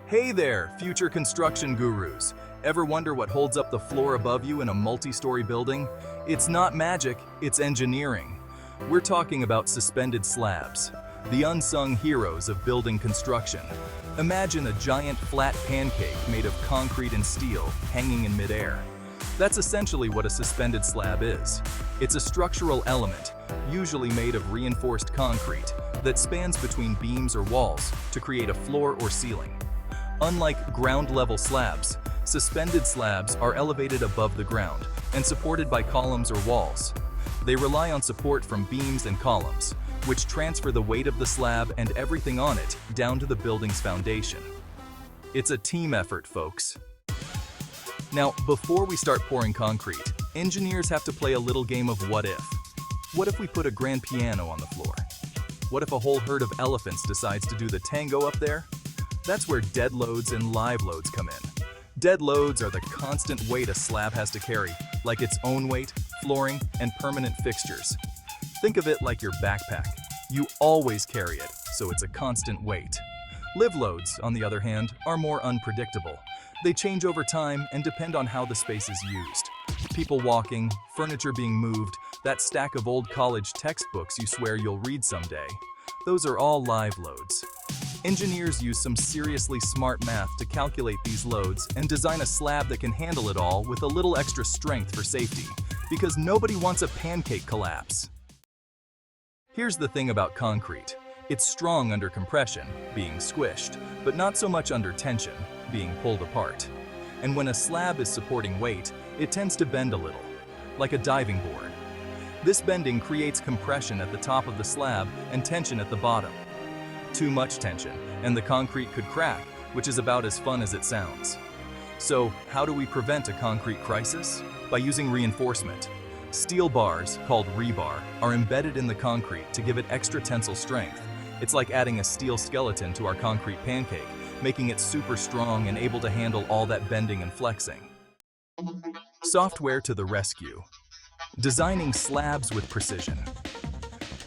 Hey there, future construction gurus. Ever wonder what holds up the floor above you in a multi-story building? It's not magic, it's engineering. We're talking about suspended slabs, the unsung heroes of building construction. Imagine a giant flat pancake made of concrete and steel hanging in midair. That's essentially what a suspended slab is. It's a structural element, usually made of reinforced concrete, that spans between beams or walls to create a floor or ceiling. Unlike ground-level slabs, suspended slabs are elevated above the ground and supported by columns or walls. They rely on support from beams and columns, which transfer the weight of the slab and everything on it down to the building's foundation. It's a team effort, folks. Now, before we start pouring concrete, engineers have to play a little game of what if. What if we put a grand piano on the floor? What if a whole herd of elephants decides to do the tango up there? That's where dead loads and live loads come in. Dead loads are the constant weight a slab has to carry, like its own weight, flooring, and permanent fixtures. Think of it like your backpack. You always carry it, so it's a constant weight. Live loads, on the other hand, are more unpredictable. They change over time and depend on how the space is used. People walking, furniture being moved, that stack of old college textbooks you swear you'll read someday. Those are all live loads. Engineers use some seriously smart math to calculate these loads and design a slab that can handle it all with a little extra strength for safety, because nobody wants a pancake collapse. Here's the thing about concrete. It's strong under compression, being squished, but not so much under tension, being pulled apart. And when a slab is supporting weight, it tends to bend a little, like a diving board. This bending creates compression at the top of the slab and tension at the bottom. Too much tension, and the concrete could crack, which is about as fun as it sounds. So, how do we prevent a concrete crisis? By using reinforcement. Steel bars, called rebar, are embedded in the concrete to give it extra tensile strength. It's like adding a steel skeleton to our concrete pancake, making it super strong and able to handle all that bending and flexing. Software to the rescue. Designing slabs with precision.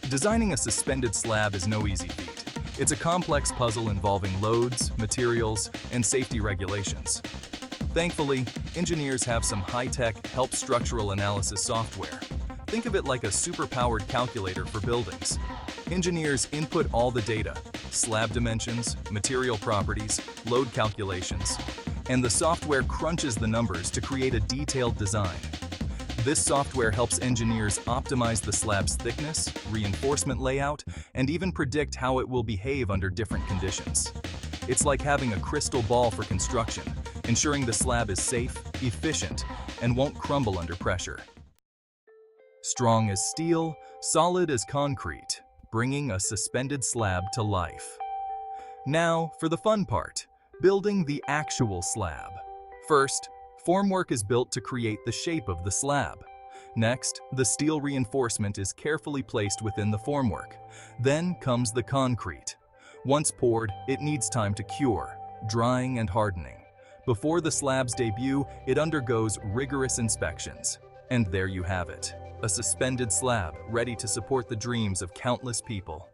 Designing a suspended slab is no easy feat. It's a complex puzzle involving loads, materials, and safety regulations. Thankfully, engineers have some high-tech, help structural analysis software. Think of it like a super-powered calculator for buildings. Engineers input all the data, slab dimensions, material properties, load calculations, and the software crunches the numbers to create a detailed design. This software helps engineers optimize the slab's thickness, reinforcement layout, and even predict how it will behave under different conditions. It's like having a crystal ball for construction, ensuring the slab is safe, efficient, and won't crumble under pressure. Strong as steel, solid as concrete, bringing a suspended slab to life. Now, for the fun part, building the actual slab. First, formwork is built to create the shape of the slab. Next, the steel reinforcement is carefully placed within the formwork. Then comes the concrete. Once poured, it needs time to cure, drying and hardening. Before the slab's debut, it undergoes rigorous inspections. And there you have it, a suspended slab ready to support the dreams of countless people.